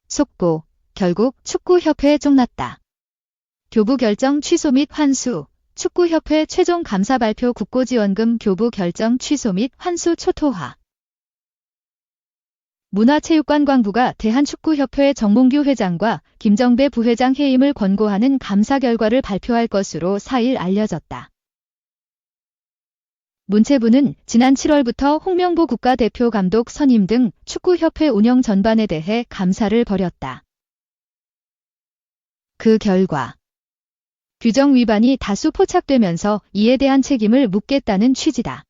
속보, 결국 축구협회에 쫑났다. 교부 결정 취소 및 환수, 축구협회 최종 감사 발표 국고지원금 교부 결정 취소 및 환수 초토화. 문화체육관광부가 대한축구협회 정몽규 회장과 김정배 부회장 해임을 권고하는 감사 결과를 발표할 것으로 4일 알려졌다. 문체부는 지난 7월부터 홍명보 국가대표 감독 선임 등 축구협회 운영 전반에 대해 감사를 벌였다. 그 결과 규정 위반이 다수 포착되면서 이에 대한 책임을 묻겠다는 취지다.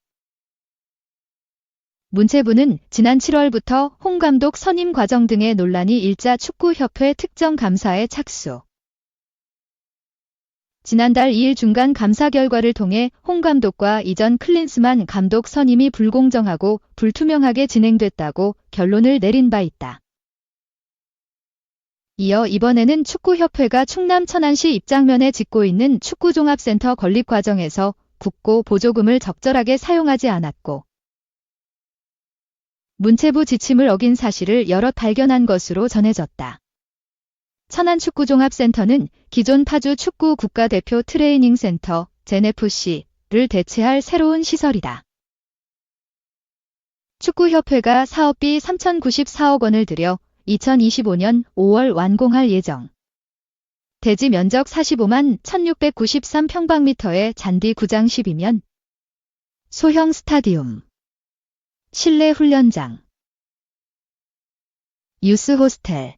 문체부는 지난 7월부터 홍 감독 선임 과정 등의 논란이 일자 축구협회 특정 감사에 착수. 지난달 2일 중간 감사 결과를 통해 홍 감독과 이전 클린스만 감독 선임이 불공정하고 불투명하게 진행됐다고 결론을 내린 바 있다. 이어 이번에는 축구협회가 충남 천안시 입장면에 짓고 있는 축구종합센터 건립 과정에서 국고 보조금을 적절하게 사용하지 않았고 문체부 지침을 어긴 사실을 여럿 발견한 것으로 전해졌다. 천안축구종합센터는 기존 파주 축구 국가대표 트레이닝센터 젠FC를 대체할 새로운 시설이다. 축구협회가 사업비 3,094억 원을 들여 2025년 5월 완공할 예정. 대지 면적 45만 1,693평방미터의 잔디 구장 12면, 소형 스타디움, 실내 훈련장, 유스 호스텔,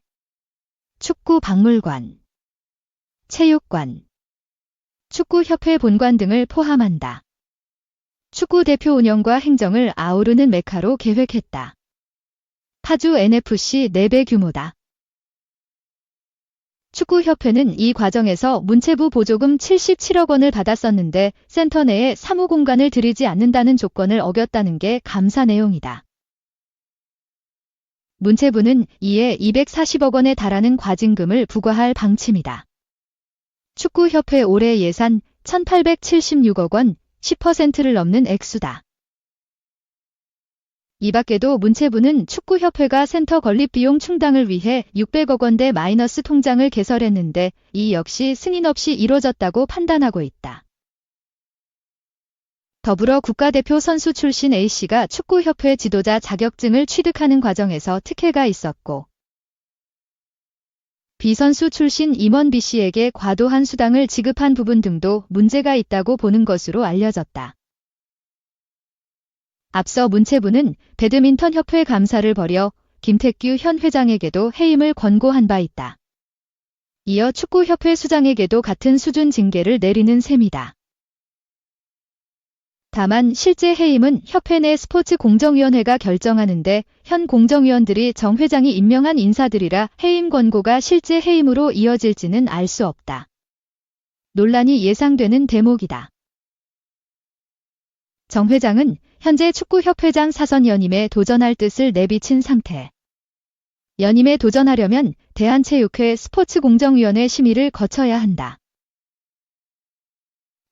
축구 박물관, 체육관, 축구협회 본관 등을 포함한다. 축구 대표 운영과 행정을 아우르는 메카로 계획했다. 파주 NFC 4배 규모다. 축구협회는 이 과정에서 문체부 보조금 77억 원을 받았었는데 센터 내에 사무 공간을 들이지 않는다는 조건을 어겼다는 게 감사 내용이다. 문체부는 이에 240억 원에 달하는 과징금을 부과할 방침이다. 축구협회 올해 예산 1,876억 원, 10%를 넘는 액수다. 이 밖에도 문체부는 축구협회가 센터 건립 비용 충당을 위해 600억 원대 마이너스 통장을 개설했는데 이 역시 승인 없이 이뤄졌다고 판단하고 있다. 더불어 국가대표 선수 출신 A씨가 축구협회 지도자 자격증을 취득하는 과정에서 특혜가 있었고 B선수 출신 임원 B씨에게 과도한 수당을 지급한 부분 등도 문제가 있다고 보는 것으로 알려졌다. 앞서 문체부는 배드민턴협회 감사를 벌여 김택규 현 회장에게도 해임을 권고한 바 있다. 이어 축구협회 수장에게도 같은 수준 징계를 내리는 셈이다. 다만 실제 해임은 협회 내 스포츠공정위원회가 결정하는데 현 공정위원들이 정 회장이 임명한 인사들이라 해임 권고가 실제 해임으로 이어질지는 알 수 없다. 논란이 예상되는 대목이다. 정 회장은 현재 축구협회장 사선 연임에 도전할 뜻을 내비친 상태. 연임에 도전하려면 대한체육회 스포츠공정위원회 심의를 거쳐야 한다.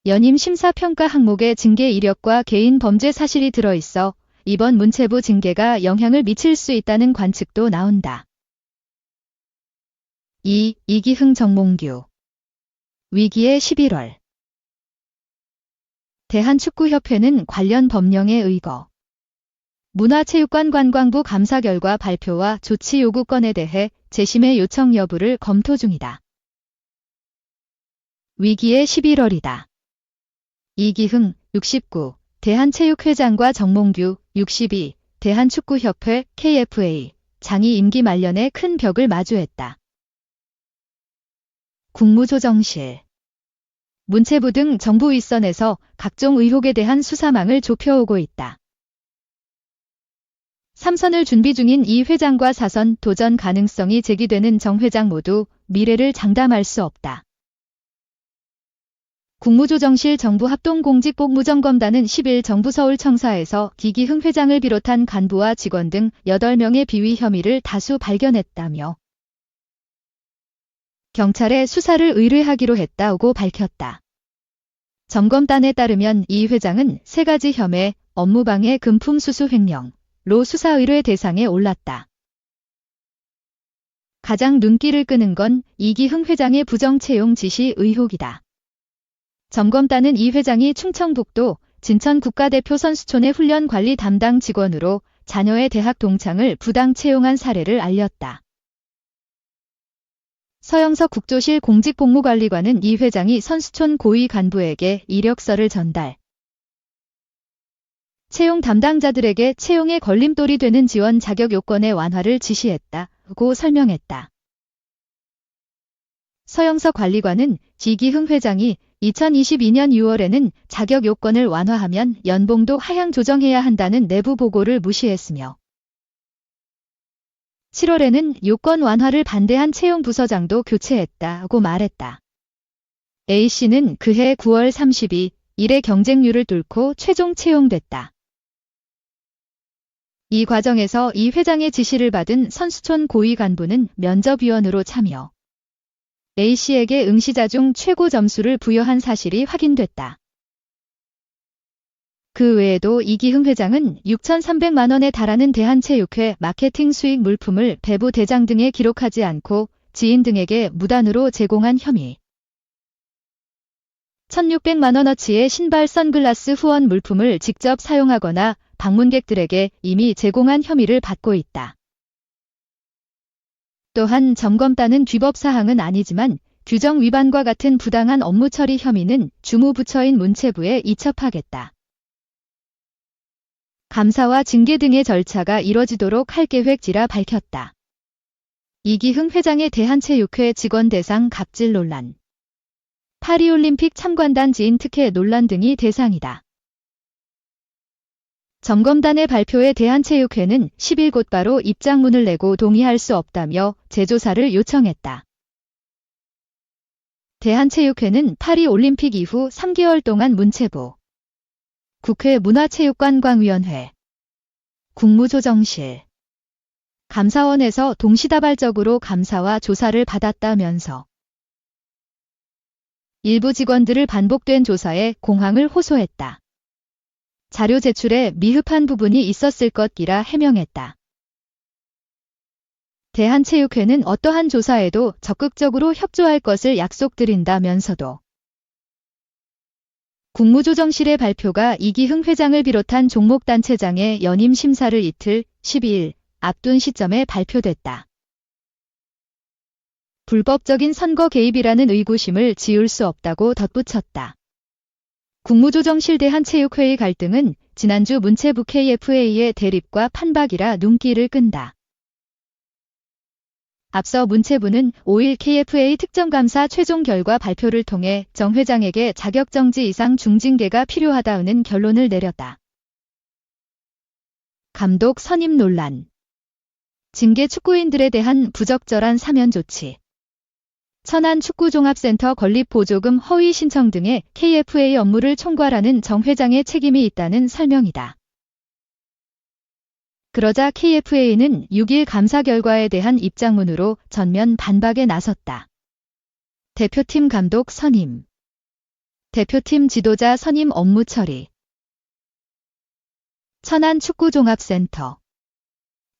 연임 심사평가 항목에 징계 이력과 개인 범죄 사실이 들어있어 이번 문체부 징계가 영향을 미칠 수 있다는 관측도 나온다. 이기흥 정몽규 위기의 11월 대한축구협회는 관련 법령에 의거 문화체육관광부 감사 결과 발표와 조치 요구건에 대해 재심의 요청 여부를 검토 중이다. 위기의 11월이다. 이기흥 69 대한체육회장과 정몽규 62 대한축구협회 KFA 장이 임기 말년에 큰 벽을 마주했다. 국무조정실 문체부 등 정부 윗선에서 각종 의혹에 대한 수사망을 좁혀오고 있다. 3선을 준비 중인 이 회장과 4선 도전 가능성이 제기되는 정 회장 모두 미래를 장담할 수 없다. 국무조정실 정부합동공직복무점검단은 10일 정부 서울청사에서 이기흥 회장을 비롯한 간부와 직원 등 8명의 비위 혐의를 다수 발견했다며 경찰에 수사를 의뢰하기로 했다고 밝혔다. 점검단에 따르면 이 회장은 3가지 혐의, 업무방해 금품 수수 횡령로 수사 의뢰 대상에 올랐다. 가장 눈길을 끄는 건 이기흥 회장의 부정채용 지시 의혹이다. 점검단은 이 회장이 충청북도 진천 국가대표 선수촌의 훈련 관리 담당 직원으로 자녀의 대학 동창을 부당 채용한 사례를 알렸다. 서영석 국조실 공직복무관리관은 이 회장이 선수촌 고위 간부에게 이력서를 전달, 채용 담당자들에게 채용에 걸림돌이 되는 지원 자격 요건의 완화를 지시했다고 설명했다. 서영석 관리관은 이기흥 회장이 2022년 6월에는 자격 요건을 완화하면 연봉도 하향 조정해야 한다는 내부 보고를 무시했으며 7월에는 요건 완화를 반대한 채용 부서장도 교체했다고 말했다. A씨는 그해 9월 32일에 경쟁률을 뚫고 최종 채용됐다. 이 과정에서 이 회장의 지시를 받은 선수촌 고위 간부는 면접위원으로 참여. A씨에게 응시자 중 최고 점수를 부여한 사실이 확인됐다. 그 외에도 이기흥 회장은 6,300만 원에 달하는 대한체육회 마케팅 수익 물품을 배부 대장 등에 기록하지 않고 지인 등에게 무단으로 제공한 혐의. 1,600만 원어치의 신발 선글라스 후원 물품을 직접 사용하거나 방문객들에게 이미 제공한 혐의를 받고 있다. 또한 점검단은 위법 사항은 아니지만 규정 위반과 같은 부당한 업무 처리 혐의는 주무부처인 문체부에 이첩하겠다. 감사와 징계 등의 절차가 이뤄지도록 할 계획이라 밝혔다. 이기흥 회장의 대한체육회 직원 대상 갑질 논란. 파리올림픽 참관단 지인 특혜 논란 등이 대상이다. 점검단의 발표에 대한체육회는 10일 곧바로 입장문을 내고 동의할 수 없다며 재조사를 요청했다. 대한체육회는 파리올림픽 이후 3개월 동안 문체부, 국회 문화체육관광위원회, 국무조정실, 감사원에서 동시다발적으로 감사와 조사를 받았다면서 일부 직원들을 반복된 조사에 공항을 호소했다. 자료 제출에 미흡한 부분이 있었을 것이라 해명했다. 대한체육회는 어떠한 조사에도 적극적으로 협조할 것을 약속드린다면서도 국무조정실의 발표가 이기흥 회장을 비롯한 종목단체장의 연임 심사를 이틀 12일 앞둔 시점에 발표됐다. 불법적인 선거 개입이라는 의구심을 지울 수 없다고 덧붙였다. 국무조정실 대한체육회의 갈등은 지난주 문체부 KFA의 대립과 판박이라 눈길을 끈다. 앞서 문체부는 5일 KFA 특정감사 최종 결과 발표를 통해 정 회장에게 자격정지 이상 중징계가 필요하다는 결론을 내렸다. 감독 선임 논란. 징계 축구인들에 대한 부적절한 사면 조치. 천안축구종합센터 건립보조금 허위 신청 등의 KFA 업무를 총괄하는 정 회장의 책임이 있다는 설명이다. 그러자 KFA는 6일 감사 결과에 대한 입장문으로 전면 반박에 나섰다. 대표팀 감독 선임, 대표팀 지도자 선임 업무 처리. 천안축구종합센터.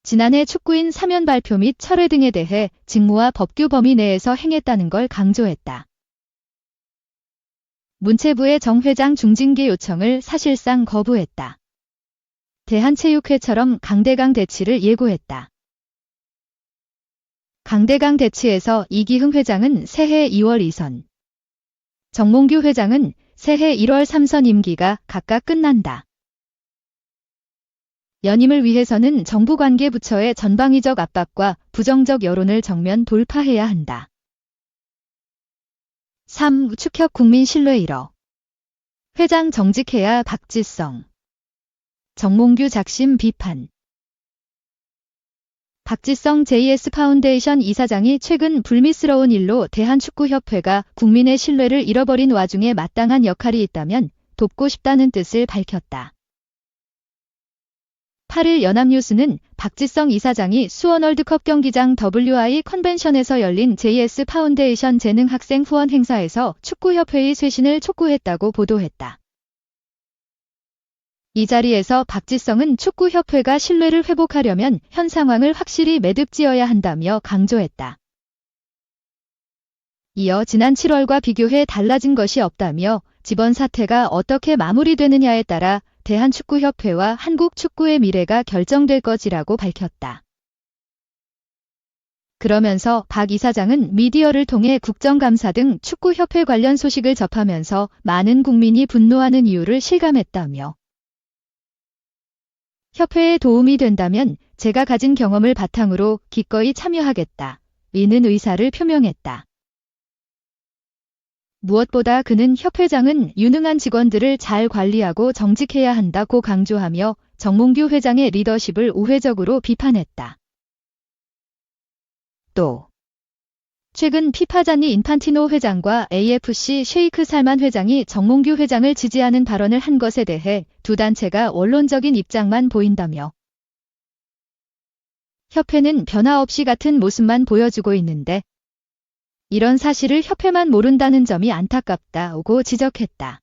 지난해 축구인 사면 발표 및 철회 등에 대해 직무와 법규 범위 내에서 행했다는 걸 강조했다. 문체부의 정 회장 중징계 요청을 사실상 거부했다. 대한체육회처럼 강대강 대치를 예고했다. 강대강 대치에서 이기흥 회장은 새해 2월 2선, 정몽규 회장은 새해 1월 3선 임기가 각각 끝난다. 연임을 위해서는 정부 관계 부처의 전방위적 압박과 부정적 여론을 정면 돌파해야 한다. 3. 축협 국민 신뢰 잃어. 회장 정직해야 박지성. 정몽규 작심 비판. 박지성 JS 파운데이션 이사장이 최근 불미스러운 일로 대한축구협회가 국민의 신뢰를 잃어버린 와중에 마땅한 역할이 있다면 돕고 싶다는 뜻을 밝혔다. 8일 연합뉴스는 박지성 이사장이 수원 월드컵 경기장 WI 컨벤션에서 열린 JS 파운데이션 재능학생 후원 행사에서 축구협회의 쇄신을 촉구했다고 보도했다. 이 자리에서 박지성은 축구협회가 신뢰를 회복하려면 현 상황을 확실히 매듭지어야 한다며 강조했다. 이어 지난 7월과 비교해 달라진 것이 없다며 이번 사태가 어떻게 마무리되느냐에 따라 대한축구협회와 한국 축구의 미래가 결정될 것이라고 밝혔다. 그러면서 박 이사장은 미디어를 통해 국정감사 등 축구협회 관련 소식을 접하면서 많은 국민이 분노하는 이유를 실감했다며 협회에 도움이 된다면 제가 가진 경험을 바탕으로 기꺼이 참여하겠다. 이는 의사를 표명했다. 무엇보다 그는 협회장은 유능한 직원들을 잘 관리하고 정직해야 한다고 강조하며 정몽규 회장의 리더십을 우회적으로 비판했다. 또 최근 피파 잔니 인판티노 회장과 AFC 셰이크 살만 회장이 정몽규 회장을 지지하는 발언을 한 것에 대해 두 단체가 원론적인 입장만 보인다며 협회는 변화 없이 같은 모습만 보여주고 있는데 이런 사실을 협회만 모른다는 점이 안타깝다고 지적했다.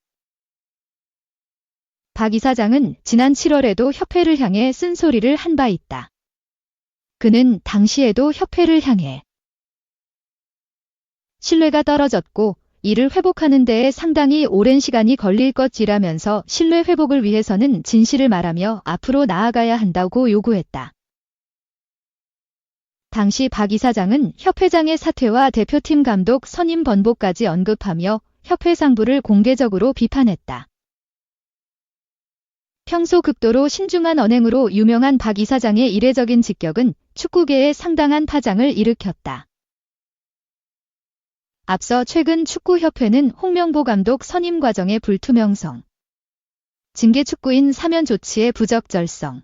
박 이사장은 지난 7월에도 협회를 향해 쓴소리를 한 바 있다. 그는 당시에도 협회를 향해 신뢰가 떨어졌고 이를 회복하는 데에 상당히 오랜 시간이 걸릴 것이라면서 신뢰 회복을 위해서는 진실을 말하며 앞으로 나아가야 한다고 요구했다. 당시 박 이사장은 협회장의 사퇴와 대표팀 감독 선임 번복까지 언급하며 협회 상부를 공개적으로 비판했다. 평소 극도로 신중한 언행으로 유명한 박 이사장의 이례적인 직격은 축구계에 상당한 파장을 일으켰다. 앞서 최근 축구협회는 홍명보 감독 선임 과정의 불투명성, 징계축구인 사면 조치의 부적절성,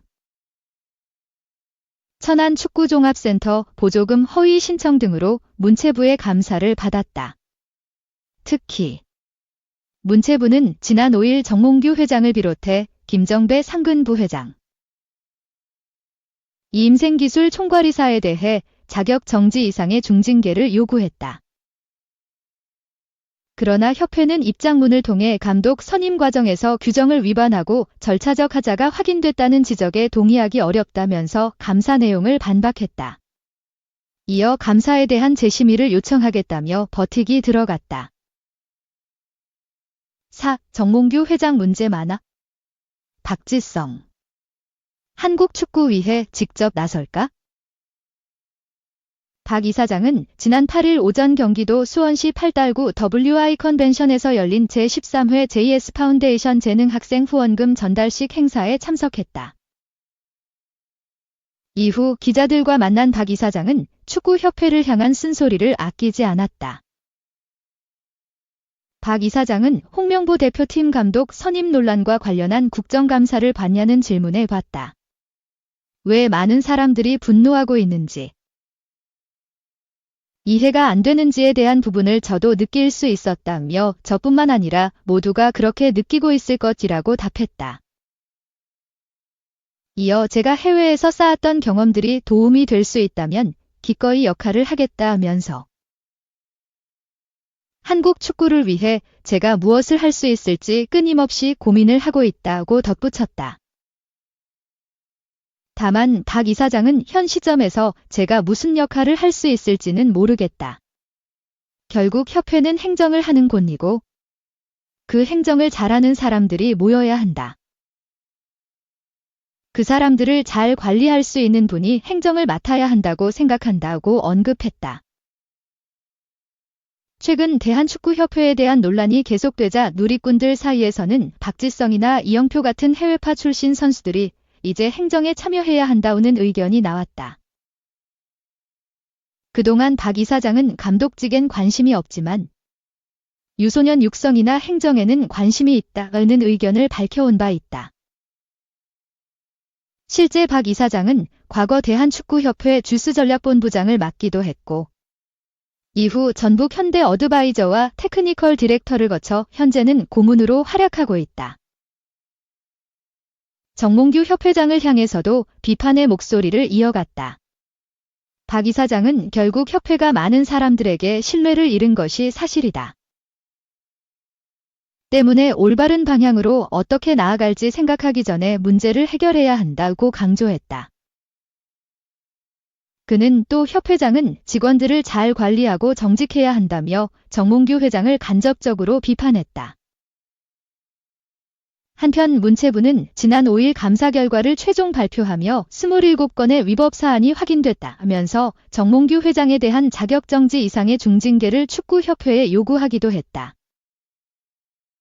천안축구종합센터 보조금 허위 신청 등으로 문체부의 감사를 받았다. 특히 문체부는 지난 5일 정몽규 회장을 비롯해 김정배 상근 부회장, 이임생기술 총괄이사에 대해 자격 정지 이상의 중징계를 요구했다. 그러나 협회는 입장문을 통해 감독 선임 과정에서 규정을 위반하고 절차적 하자가 확인됐다는 지적에 동의하기 어렵다면서 감사 내용을 반박했다. 이어 감사에 대한 재심의를 요청하겠다며 버티기 들어갔다. 4. 정몽규 회장 문제 많아? 박지성. 한국축구위에 직접 나설까? 박 이사장은 지난 8일 오전 경기도 수원시 8달구 WI 컨벤션에서 열린 제13회 JS 파운데이션 재능학생 후원금 전달식 행사에 참석했다. 이후 기자들과 만난 박 이사장은 축구협회를 향한 쓴소리를 아끼지 않았다. 박 이사장은 홍명보 대표팀 감독 선임 논란과 관련한 국정감사를 받냐는 질문에 받다. 왜 많은 사람들이 분노하고 있는지, 이해가 안 되는지에 대한 부분을 저도 느낄 수 있었다며 저뿐만 아니라 모두가 그렇게 느끼고 있을 것이라고 답했다. 이어 제가 해외에서 쌓았던 경험들이 도움이 될 수 있다면 기꺼이 역할을 하겠다면서 한국 축구를 위해 제가 무엇을 할 수 있을지 끊임없이 고민을 하고 있다고 덧붙였다. 다만 박 이사장은 현 시점에서 제가 무슨 역할을 할 수 있을지는 모르겠다. 결국 협회는 행정을 하는 곳이고 그 행정을 잘하는 사람들이 모여야 한다. 그 사람들을 잘 관리할 수 있는 분이 행정을 맡아야 한다고 생각한다고 언급했다. 최근 대한축구협회에 대한 논란이 계속되자 누리꾼들 사이에서는 박지성이나 이영표 같은 해외파 출신 선수들이 이제 행정에 참여해야 한다는 의견이 나왔다. 그동안 박 이사장은 감독직엔 관심이 없지만 유소년 육성이나 행정에는 관심이 있다는 의견을 밝혀온 바 있다. 실제 박 이사장은 과거 대한축구협회 주스전략본부장을 맡기도 했고 이후 전북 현대 어드바이저와 테크니컬 디렉터를 거쳐 현재는 고문으로 활약하고 있다. 정몽규 협회장을 향해서도 비판의 목소리를 이어갔다. 박 이사장은 결국 협회가 많은 사람들에게 신뢰를 잃은 것이 사실이다. 때문에 올바른 방향으로 어떻게 나아갈지 생각하기 전에 문제를 해결해야 한다고 강조했다. 그는 또 협회장은 직원들을 잘 관리하고 정직해야 한다며 정몽규 회장을 간접적으로 비판했다. 한편 문체부는 지난 5일 감사 결과를 최종 발표하며 27건의 위법 사안이 확인됐다면서 정몽규 회장에 대한 자격정지 이상의 중징계를 축구협회에 요구하기도 했다.